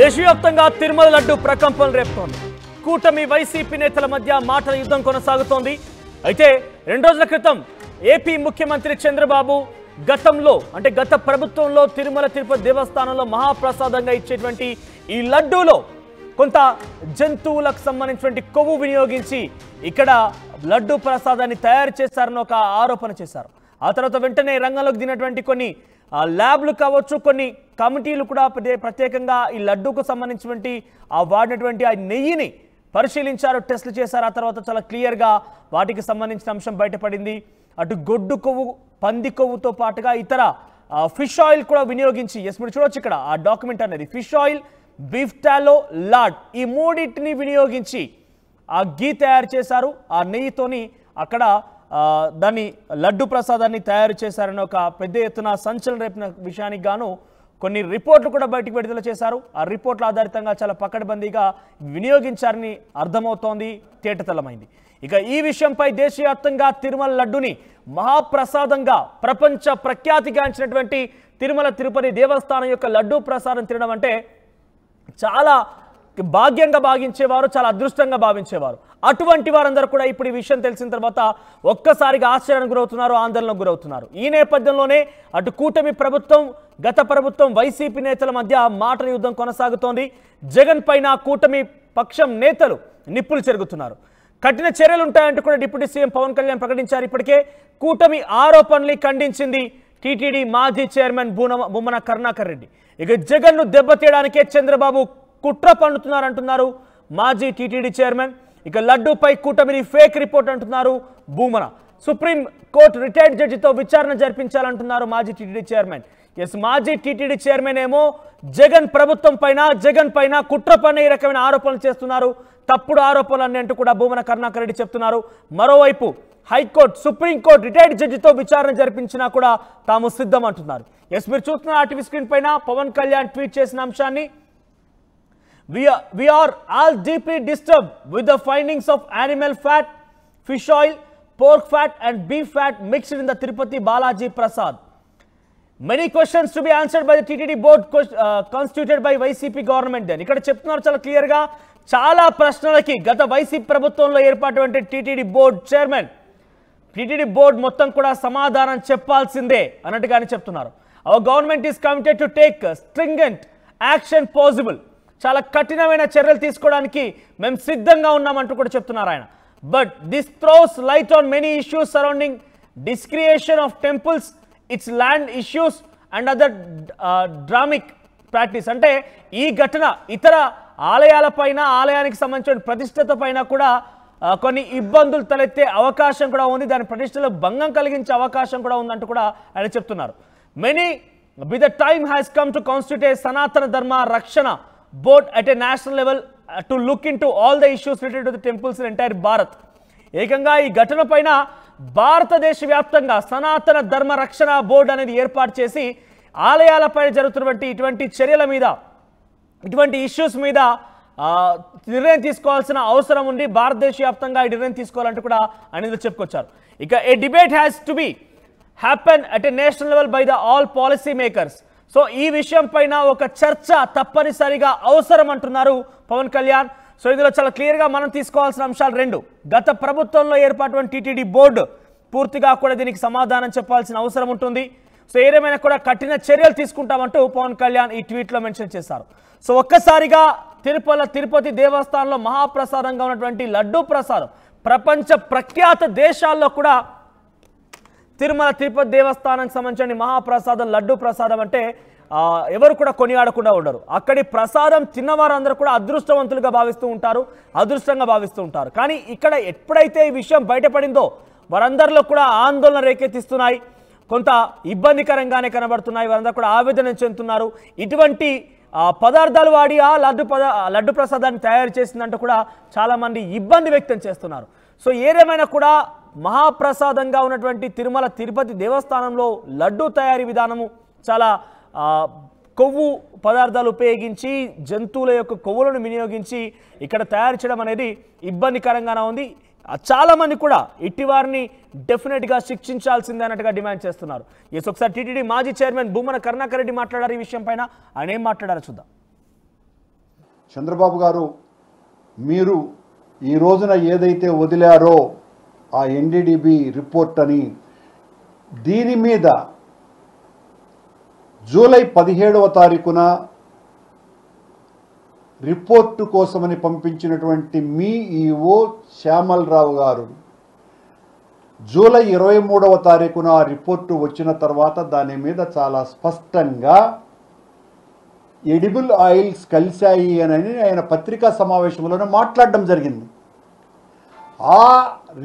దేశవ్యాప్తంగా తిరుమల లడ్డు ప్రకంపన రేపుతోంది. కూటమి వైసీపీ నేతల మధ్య మాటల యుద్ధం కొనసాగుతోంది. అయితే 2 రోజుల క్రితం ఏపీ ముఖ్యమంత్రి చంద్రబాబు గత ప్రభుత్వంలో తిరుమల తిరుపతి దేవస్థానంలో మహాప్రసాదంగా ఇచ్చేటువంటి ఈ లడ్డూలో కొంత జంతువులకు సంబంధించినటువంటి కొవ్వు వినియోగించి ఇక్కడ లడ్డు ప్రసాదాన్ని తయారు చేశారని ఒక ఆరోపణ చేశారు. ఆ తర్వాత వెంటనే రంగంలోకి దిగినటువంటి కొన్ని ల్యాబ్లు కావచ్చు, కొన్ని కమిటీలు కూడా ప్రత్యేకంగా ఈ లడ్డూకు సంబంధించినటువంటి వాడినటువంటి ఆ నెయ్యిని పరిశీలించారు, టెస్టులు చేశారు. ఆ తర్వాత చాలా క్లియర్గా వాటికి సంబంధించిన అంశం బయటపడింది. అటు గొడ్డు కొవ్వు, పంది కొవ్వుతో పాటుగా ఇతర ఫిష్ ఆయిల్ కూడా వినియోగించి, మీరు చూడొచ్చు ఇక్కడ ఆ డాక్యుమెంట్ అనేది, fish oil, beef tallow, lard, ఈ మూడింటిని వినియోగించి ఆ గీ తయారు చేశారు. ఆ నెయ్యితోని అక్కడ దాన్ని లడ్డు ప్రసాదాన్ని తయారు చేశారని ఒక పెద్ద ఎత్తున సంచలనం రేపిన విషయానికి గాను కొన్ని రిపోర్ట్లు కూడా బయటకు విడుదల చేశారు. ఆ రిపోర్ట్ల ఆధారితంగా చాలా పకడ్బందీగా వినియోగించారని అర్థమవుతోంది, తేటతెల్లమైంది. ఇక ఈ విషయంపై దేశవ్యాప్తంగా తిరుమల లడ్డుని మహాప్రసాదంగా ప్రపంచ ప్రఖ్యాతిగాంచినటువంటి తిరుమల తిరుపతి దేవస్థానం యొక్క లడ్డు ప్రసాదం తినడం అంటే చాలా భాగ్యంగా భావించేవారు, చాలా అదృష్టంగా భావించేవారు. అటువంటి వారందరూ కూడా ఇప్పుడు ఈ విషయం తెలిసిన తర్వాత ఒక్కసారిగా ఆశ్చర్యానికి గురవుతున్నారు, ఆందోళనకు గురవుతున్నారు. ఈ నేపథ్యంలోనే అటు కూటమి ప్రభుత్వం, గత ప్రభుత్వం వైసీపీ నేతల మధ్య మాటల యుద్ధం కొనసాగుతోంది. జగన్ పైన కూటమి పక్షం నేతలు నిప్పులు చెరుగుతున్నారు. కఠిన చర్యలు ఉంటాయంటూ కూడా డిప్యూటీ సీఎం పవన్ కళ్యాణ్ ప్రకటించారు. ఇప్పటికే కూటమి ఆరోపణల్ని ఖండించింది టీటీడీ మాజీ చైర్మన్ బుమ్మన కరుణాకర్ రెడ్డి. ఇక జగన్ను దెబ్బతీయడానికే చంద్రబాబు కుట్ర పన్నుతున్నారంటున్నారు మాజీ టీటీడీ చైర్మన్. ఇక లడ్డూపై కూటమిని ఫేక్ రిపోర్ట్ అంటున్నారు భూమన. సుప్రీం కోర్టు రిటైర్డ్ జడ్జితో విచారణ జరిపించాలంటున్నారు మాజీ టీటీడీ చైర్మన్. మాజీ టీటీడీ చైర్మన్ ఏమో జగన్ ప్రభుత్వం పైన కుట్ర పన్నే ఈ రకమైన ఆరోపణలు చేస్తున్నారు. తప్పుడు ఆరోపణలు అంటూ కూడా భూమన కరుణాకర్ రెడ్డి చెప్తున్నారు. మరోవైపు హైకోర్టు, సుప్రీంకోర్టు రిటైర్డ్ జడ్జితో విచారణ జరిపించినా కూడా తాము సిద్ధం అంటున్నారు. మీరు చూస్తున్న ఆ టీవీ స్క్రీన్ పైన పవన్ కళ్యాణ్ ట్వీట్ చేసిన అంశాన్ని, We are all deeply disturbed with the findings of animal fat, fish oil, pork fat and beef fat mixed in the Tirupati Balaji Prasad. Many questions to be answered by the TTD board constituted by YCP government. Then ఇక్కడ చెప్తున్నారు చాలా clear గా, చాలా ప్రశ్నలకి గత YCP ప్రభుత్వంలో ఏర్పాటైన TTD board chairman, TTD board మొత్తం కూడా సమాధానం చెప్పాల్సిందే అన్నట్టుగానే చెప్తున్నారు. Our government is committed to take stringent action possible. చాలా కఠినమైన చర్యలు తీసుకోవడానికి మేము సిద్ధంగా ఉన్నామంటూ కూడా చెప్తున్నారు ఆయన. But this throws light on many issues surrounding desecration of temples, its land issues and other dharmic practice. అంటే ఈ ఘటన ఇతర ఆలయాలపైన, ఆలయానికి సంబంధించిన ప్రతిష్టత పైన కూడా కొన్ని ఇబ్బందులు తలెత్తే అవకాశం కూడా ఉంది, దాని ప్రతిష్టలో భంగం కలిగించే అవకాశం కూడా ఉందంటూ కూడా ఆయన చెప్తున్నారు. By the time has come to constitute a Sanatana Dharma Rakshana board at a national level to look into all the issues related to the temples in entire Bharat. ఏకంగా ఈ ఘటన పైన భారతదేశ వ్యాప్తంగా సనాతన ధర్మ రక్షణ బోర్డు అనేది ఏర్పాటు చేసి ఆలయాలపై జరుగుతున్నటువంటి ఇటువంటి చర్యల మీద, ఇటువంటి ఇష్యూస్ మీద నిర్ణయం తీసుకోవాల్సిన అవసరం ఉంది. భారతదేశ వ్యాప్తంగా ఈ నిర్ణయం తీసుకోవాలంటూ కూడా అనేది చెప్పుకొచ్చారు. ఇక a debate has to be happen at a national level by the all policy makers. So ఈ విషయం పైన ఒక చర్చ తప్పనిసరిగా అవసరం అంటున్నారు పవన్ కళ్యాణ్. సో ఇందులో చాలా క్లియర్గా మనం తీసుకోవాల్సిన అంశాలు 2. గత ప్రభుత్వంలో ఏర్పాటు టీటీడీ బోర్డు పూర్తిగా కూడా దీనికి సమాధానం చెప్పాల్సిన అవసరం ఉంటుంది. సో ఏదేమైనా కూడా కఠిన చర్యలు తీసుకుంటామంటూ పవన్ కళ్యాణ్ ఈ ట్వీట్లో మెన్షన్ చేశారు. సో ఒక్కసారిగా తిరుపతి దేవస్థానంలో మహాప్రసాదంగా ఉన్నటువంటి లడ్డూ ప్రసాదం ప్రపంచ ప్రఖ్యాత దేశాల్లో కూడా తిరుమల తిరుపతి దేవస్థానానికి సంబంధించిన మహాప్రసాదం లడ్డు ప్రసాదం అంటే ఎవరు కూడా కొనియాడకుండా ఉండరు. అక్కడి ప్రసాదం తిన్నవారందరూ కూడా అదృష్టవంతులుగా భావిస్తూ ఉంటారు, అదృష్టంగా భావిస్తూ ఉంటారు. కానీ ఇక్కడ ఎప్పుడైతే ఈ విషయం బయటపడిందో వారందరిలో కూడా ఆందోళన రేకెత్తిస్తున్నాయి, కొంత ఇబ్బందికరంగానే కనబడుతున్నాయి, వారందరూ కూడా ఆవేదన చెందుతున్నారు. ఇటువంటి పదార్థాలు వాడి ఆ లడ్డు ప్రసాదాన్ని తయారు చేసిందంటూ కూడా చాలామంది ఇబ్బంది వ్యక్తం చేస్తున్నారు. సో ఏదేమైనా కూడా మహాప్రసాదంగా ఉన్నటువంటి తిరుమల తిరుపతి దేవస్థానంలో లడ్డు తయారీ విధానము చాలా కొవ్వు పదార్థాలు ఉపయోగించి, జంతువుల యొక్క కొవ్వులను వినియోగించి ఇక్కడ తయారు చేయడం అనేది ఇబ్బందికరంగానే ఉంది. చాలామంది కూడా ఇట్టి వారిని డెఫినెట్గా శిక్షించాల్సిందే అన్నట్టుగా డిమాండ్ చేస్తున్నారు. ఒకసారి టీటీడీ మాజీ చైర్మన్ బుమ్మన కరుణాకర్ రెడ్డి మాట్లాడారు ఈ విషయం పైన. ఆయన ఏం మాట్లాడారో చూద్దాం. చంద్రబాబు గారు మీరు ఈ రోజున ఏదైతే వదిలారో ఆ ఎన్డీడీబీ రిపోర్ట్ అని, దీని మీద జూలై 17వ తారీఖున రిపోర్టు కోసమని పంపించినటువంటి మీ ఈఓ శ్యామలరావు గారు జూలై 23వ తారీఖున ఆ రిపోర్టు వచ్చిన తర్వాత దాని మీద చాలా స్పష్టంగా ఎడిబుల్ ఆయిల్స్ కలిశాయి అని ఆయన పత్రికా సమావేశంలోనే మాట్లాడడం జరిగింది. ఆ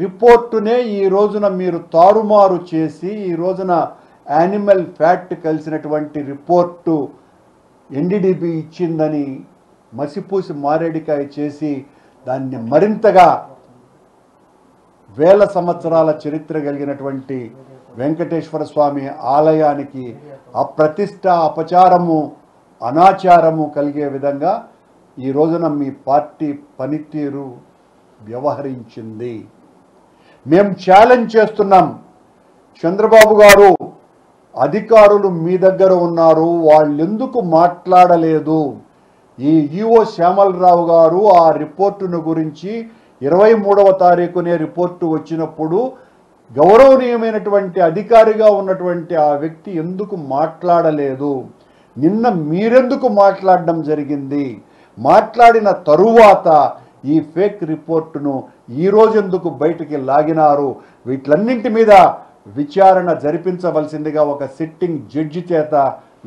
రిపోర్టునే ఈ రోజున మీరు తారుమారు చేసి ఈ రోజున యానిమల్ ఫ్యాట్ కలిసినటువంటి రిపోర్టు ఎన్డీడీబీ ఇచ్చిందని మసిపూసి మారేడికాయ చేసి దాన్ని మరింతగా వేల సంవత్సరాల చరిత్ర కలిగినటువంటి వెంకటేశ్వర స్వామి ఆలయానికి అప్రతిష్ట, అపచారము, అనాచారము కలిగే విధంగా ఈ రోజున మీ పార్టీ పనితీరు వ్యవహరించింది. మేము ఛాలెంజ్ చేస్తున్నాం, చంద్రబాబు గారు అధికారులు మీ దగ్గర ఉన్నారు, వాళ్ళెందుకు మాట్లాడలేదు? ఈ ఈఓ శ్యామలరావు గారు ఆ రిపోర్టును గురించి 23వ తారీఖునే రిపోర్టు వచ్చినప్పుడు గౌరవనీయమైనటువంటి అధికారిగా ఉన్నటువంటి ఆ వ్యక్తి ఎందుకు మాట్లాడలేదు? నిన్న మీరెందుకు మాట్లాడడం జరిగింది? మాట్లాడిన తరువాత ఈ ఫేక్ రిపోర్టును ఈరోజు ఎందుకు బయటికి లాగినారు? వీటన్నింటి మీద విచారణ జరిపించవలసిందిగా ఒక సిట్టింగ్ జడ్జి చేత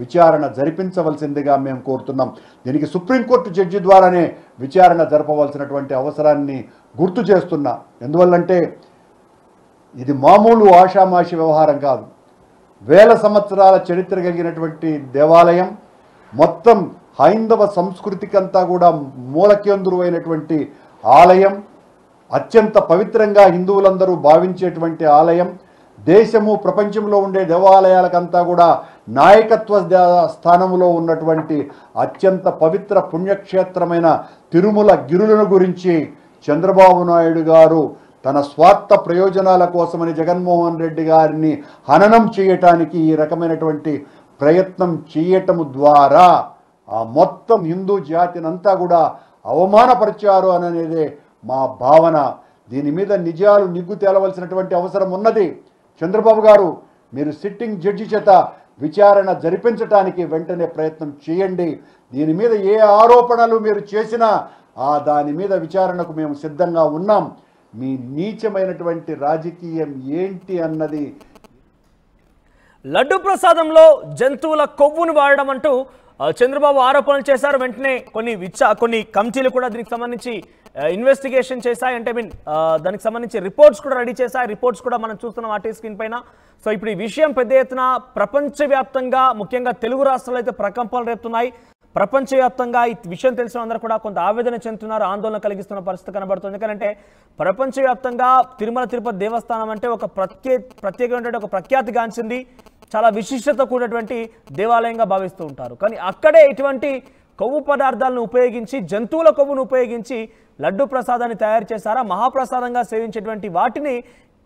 విచారణ జరిపించవలసిందిగా మేము కోరుతున్నాం. దీనికి సుప్రీంకోర్టు జడ్జి ద్వారానే విచారణ జరపవలసినటువంటి అవసరాన్ని గుర్తు చేస్తున్నా. ఎందువల్లంటే ఇది మామూలు ఆషామాషి వ్యవహారం కాదు. వేల సంవత్సరాల చరిత్ర కలిగినటువంటి దేవాలయం, మొత్తం హైందవ సంస్కృతికంతా కూడా మూలకేంద్రువైనటువంటి ఆలయం, అత్యంత పవిత్రంగా హిందువులందరూ భావించేటువంటి ఆలయం, దేశము ప్రపంచంలో ఉండే దేవాలయాలకంతా కూడా నాయకత్వ స్థానంలో ఉన్నటువంటి అత్యంత పవిత్ర పుణ్యక్షేత్రమైన తిరుమల గిరులను గురించి చంద్రబాబు నాయుడు గారు తన స్వార్థ ప్రయోజనాల కోసమని జగన్మోహన్ రెడ్డి గారిని హననం చేయటానికి ఈ రకమైనటువంటి ప్రయత్నం చేయటము ద్వారా ఆ మొత్తం హిందూ జాతినంతా కూడా అవమానపరిచారు అనేదే మా భావన. దీని మీద నిజాలు నిగ్గు తేలవలసినటువంటి అవసరం ఉన్నది. చంద్రబాబు గారు, మీరు సిట్టింగ్ జడ్జి చేత విచారణ జరిపించడానికి వెంటనే ప్రయత్నం చేయండి. దీని మీద ఏ ఆరోపణలు మీరు చేసినా దాని మీద విచారణకు మేము సిద్ధంగా ఉన్నాం. మీ నీచమైనటువంటి రాజకీయం ఏంటి అన్నది. లడ్డు ప్రసాదంలో జంతువుల కొవ్వును వాడడం అంటూ చంద్రబాబు ఆరోపణలు చేశారు. వెంటనే కొన్ని కమిటీలు కూడా దీనికి సంబంధించి ఇన్వెస్టిగేషన్ చేశాయి. అంటే దానికి సంబంధించి రిపోర్ట్స్ కూడా రెడీ చేశాయి. రిపోర్ట్స్ కూడా మనం చూస్తున్నాం ఆర్టీ స్క్రీన్ పైన. సో ఇప్పుడు ఈ విషయం పెద్ద ఎత్తున ప్రపంచవ్యాప్తంగా, ముఖ్యంగా తెలుగు రాష్ట్రాల్లో అయితే ప్రకంపనలు రేపుతున్నాయి. ప్రపంచవ్యాప్తంగా ఈ విషయం తెలిసిన అందరూ కూడా కొంత ఆవేదన చెందుతున్నారు, ఆందోళన కలిగిస్తున్న పరిస్థితి కనబడుతుంది. ఎందుకంటే ప్రపంచవ్యాప్తంగా తిరుమల తిరుపతి దేవస్థానం అంటే ఒక ప్రత్యేకమైనటువంటి ఒక ప్రఖ్యాతిగాంచింది, చాలా విశిష్టత కూడినటువంటి దేవాలయంగా భావిస్తూ ఉంటారు. కానీ అక్కడే ఇటువంటి కొవ్వు పదార్థాలను ఉపయోగించి, జంతువుల కొవ్వును ఉపయోగించి లడ్డు ప్రసాదాన్ని తయారు చేస్తారా? మహాప్రసాదంగా సేవించేటువంటి వాటిని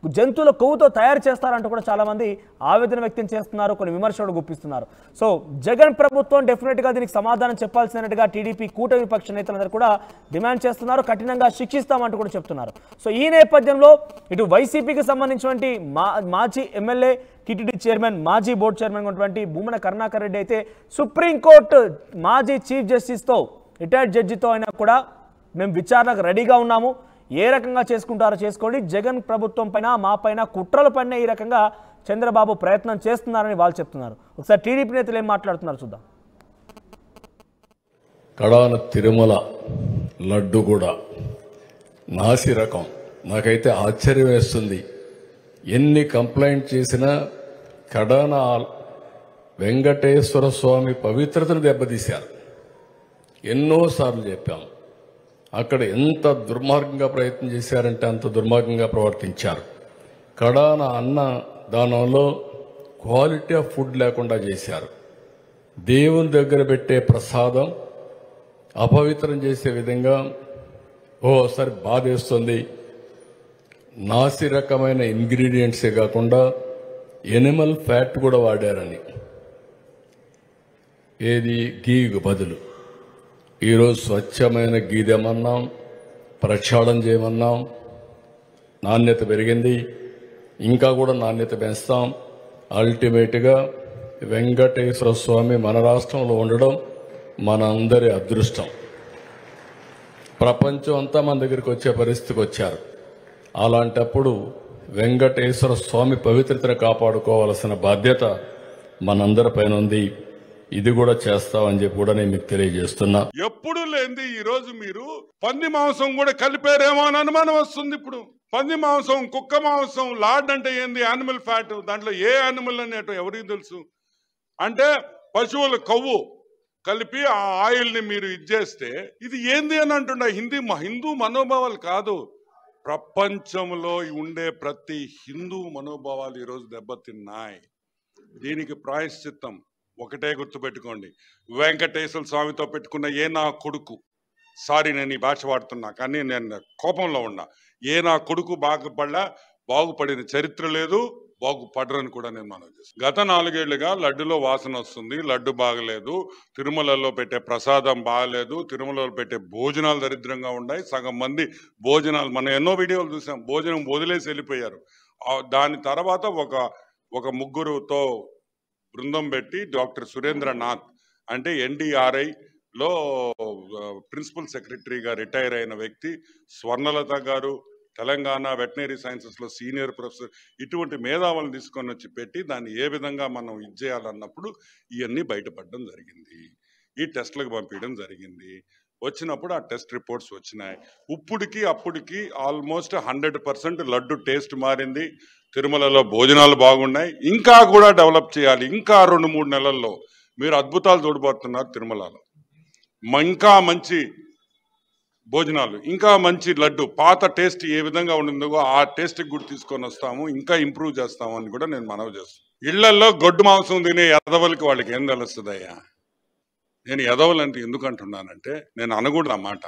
జంతువుల కొవ్వుతో తయారు చేస్తారంటూ కూడా చాలామంది ఆవేదన వ్యక్తం చేస్తున్నారు, కొన్ని విమర్శలు గుప్పిస్తున్నారు. సో జగన్ ప్రభుత్వం డెఫినెట్గా దీనికి సమాధానం చెప్పాల్సినట్టుగా టీడీపీ కూటమి పక్ష నేతలందరూ కూడా డిమాండ్ చేస్తున్నారు. కఠినంగా శిక్షిస్తామంటూ కూడా చెప్తున్నారు. సో ఈ నేపథ్యంలో ఇటు వైసీపీకి సంబంధించినటువంటి మాజీ ఎమ్మెల్యే, టీటీడీ చైర్మన్, మాజీ బోర్డు చైర్మన్ ఉన్నటువంటి భూమన కరుణాకర్ రెడ్డి అయితే సుప్రీంకోర్టు మాజీ చీఫ్ జస్టిస్తో, రిటైర్డ్ జడ్జితో అయినా కూడా మేము విచారణకు రెడీగా ఉన్నాము, ఏ రకంగా చేసుకుంటారో చేసుకోండి, జగన్ ప్రభుత్వం పైన, మా పైన కుట్రల పైన ఈ రకంగా చంద్రబాబు ప్రయత్నం చేస్తున్నారని వాళ్ళు చెప్తున్నారు. ఒకసారి టీడీపీ నేతలు ఏం మాట్లాడుతున్నారు చూద్దాం. కడాన తిరుమల లడ్డు కూడా నాసి రకం. నాకైతే ఆశ్చర్యం వేస్తుంది. ఎన్ని కంప్లైంట్ చేసినా కడాన వెంకటేశ్వర స్వామి పవిత్రతను దెబ్బతీశారు. ఎన్నోసార్లు చెప్పాం. అక్కడ ఎంత దుర్మార్గంగా ప్రయత్నం చేశారంటే అంత దుర్మార్గంగా ప్రవర్తించారు. కడాన అన్న దానంలో క్వాలిటీ ఆఫ్ ఫుడ్ లేకుండా చేశారు. దేవుని దగ్గర పెట్టే ప్రసాదం అపవిత్రం చేసే విధంగా ఓసారి బాధేస్తుంది. నాసి రకమైన ఇంగ్రీడియంట్సే కాకుండా ఎనిమల్ ఫ్యాట్ కూడా వాడారని, ఏది గీకు బదులు. ఈరోజు స్వచ్ఛమైన గీదెమన్నాం, ప్రక్షాళన చేయమన్నాం. నాణ్యత పెరిగింది, ఇంకా కూడా నాణ్యత పెంచుతాం. అల్టిమేట్గా వెంకటేశ్వర స్వామి మన రాష్ట్రంలో ఉండడం మనందరి అదృష్టం. ప్రపంచం అంతా మన దగ్గరికి వచ్చే పరిస్థితికి వచ్చారు. అలాంటప్పుడు వెంకటేశ్వర స్వామి పవిత్రతను కాపాడుకోవాల్సిన బాధ్యత మనందరిపైన ఉంది. ఇది కూడా చేస్తామని చెప్పి కూడా నేను మీకు తెలియజేస్తున్నా. ఎప్పుడు లేనిది ఈ రోజు మీరు పంది మాంసం కూడా కలిపారేమో అని అనుమానం వస్తుంది. ఇప్పుడు పంది మాంసం, కుక్క మాంసం, లార్డ్ అంటే ఏంది, యానిమల్ ఫ్యాట్, దాంట్లో ఏ యానిమల్ అనేటో ఎవరికి తెలుసు? అంటే పశువుల కొవ్వు కలిపి ఆ ఆయిల్ని మీరు ఇచ్చేస్తే ఇది ఏంది అని అంటుండ. హిందూ మనోభావాలు కాదు, ప్రపంచంలో ఉండే ప్రతి హిందూ మనోభావాలు ఈరోజు దెబ్బతిన్నాయి. దీనికి ప్రాయశ్చిత్తం ఒకటే గుర్తుపెట్టుకోండి. వెంకటేశ్వర స్వామితో పెట్టుకున్న ఏ నా కొడుకు, సారీ నేను ఈ భాష వాడుతున్నా కానీ నేను కోపంలో ఉన్నా, ఏ నా కొడుకు బాగుపడిన చరిత్ర లేదు, బాగుపడరని కూడా నేను మనవి చేస్తాను. గత 4 ఏళ్లుగా లడ్డులో వాసన వస్తుంది, లడ్డు బాగలేదు, తిరుమలలో పెట్టే ప్రసాదం బాగలేదు, తిరుమలలో పెట్టే భోజనాలు దరిద్రంగా ఉన్నాయి. సగం మంది భోజనాలు, మనం ఎన్నో వీడియోలు చూసాం, భోజనం వదిలేసి వెళ్ళిపోయారు. దాని తర్వాత ఒక ముగ్గురుతో బృందం పెట్టి డాక్టర్ సురేంద్రనాథ్ అంటే NDRIలో ప్రిన్సిపల్ సెక్రటరీగా రిటైర్ అయిన వ్యక్తి, స్వర్ణలత గారు తెలంగాణ వెటనరీ సైన్సెస్లో సీనియర్ ప్రొఫెసర్, ఇటువంటి మేధావులను తీసుకొని వచ్చి పెట్టి దాన్ని ఏ విధంగా మనం ఇచ్చేయాలన్నప్పుడు ఇవన్నీ బయటపడడం జరిగింది. ఈ టెస్టులకు పంపించడం జరిగింది. వచ్చినప్పుడు ఆ టెస్ట్ రిపోర్ట్స్ వచ్చినాయి. ఇప్పటికి అప్పటికి ఆల్మోస్ట్ 100% లడ్డు టేస్ట్ మారింది. తిరుమలలో భోజనాలు బాగున్నాయి, ఇంకా కూడా డెవలప్ చేయాలి. ఇంకా 2-3 నెలల్లో మీరు అద్భుతాలు చూడబోతున్నారు తిరుమలలో. ఇంకా మంచి భోజనాలు, ఇంకా మంచి లడ్డు, పాత టేస్ట్ ఏ విధంగా ఉండిందో ఆ టేస్ట్కి కూడా తీసుకొని వస్తాము, ఇంకా ఇంప్రూవ్ చేస్తాము అని కూడా నేను మనవి చేస్తాను. ఇళ్లలో గొడ్డు మాంసం తినే ఎదవలకి వాళ్ళకి ఏం తెలుస్తుందయ్యా? నేను ఎదవలంటే ఎందుకు అంటున్నానంటే, నేను అనకూడదు ఆ మాట.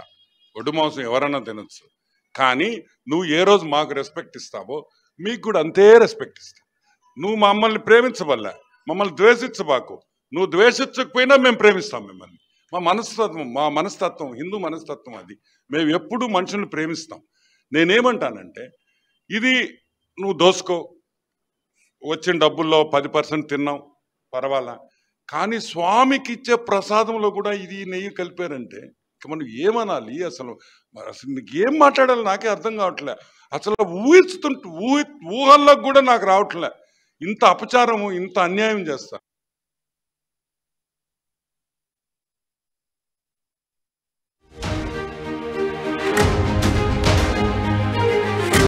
గొడ్డు మాంసం ఎవరన్నా తినొచ్చు, కానీ నువ్వు ఏ రోజు మాకు రెస్పెక్ట్ ఇస్తావో మీకు కూడా అంతే రెస్పెక్ట్ ఇస్తాం. నువ్వు మమ్మల్ని ప్రేమించవల్ల, మమ్మల్ని ద్వేషించబాకు. నువ్వు ద్వేషించకపోయినా మేము ప్రేమిస్తాం మిమ్మల్ని. మా మనస్తత్వం హిందూ మనస్తత్వం అది. మేము ఎప్పుడూ మనుషుల్ని ప్రేమిస్తాం. నేనేమంటానంటే, ఇది నువ్వు దోసుకో, వచ్చిన డబ్బుల్లో 10% తిన్నావు పర్వాలా, కానీ స్వామికి ఇచ్చే ప్రసాదంలో కూడా ఇది నెయ్యి కలిపారంటే మనం ఏమనాలి? అసలు నీకు ఏం మాట్లాడాలి నాకే అర్థం కావట్లే. అసలు ఊహించుతుంటే ఊహల్లోకి కూడా నాకు రావట్లే. ఇంత అపచారము, ఇంత అన్యాయం చేస్తా.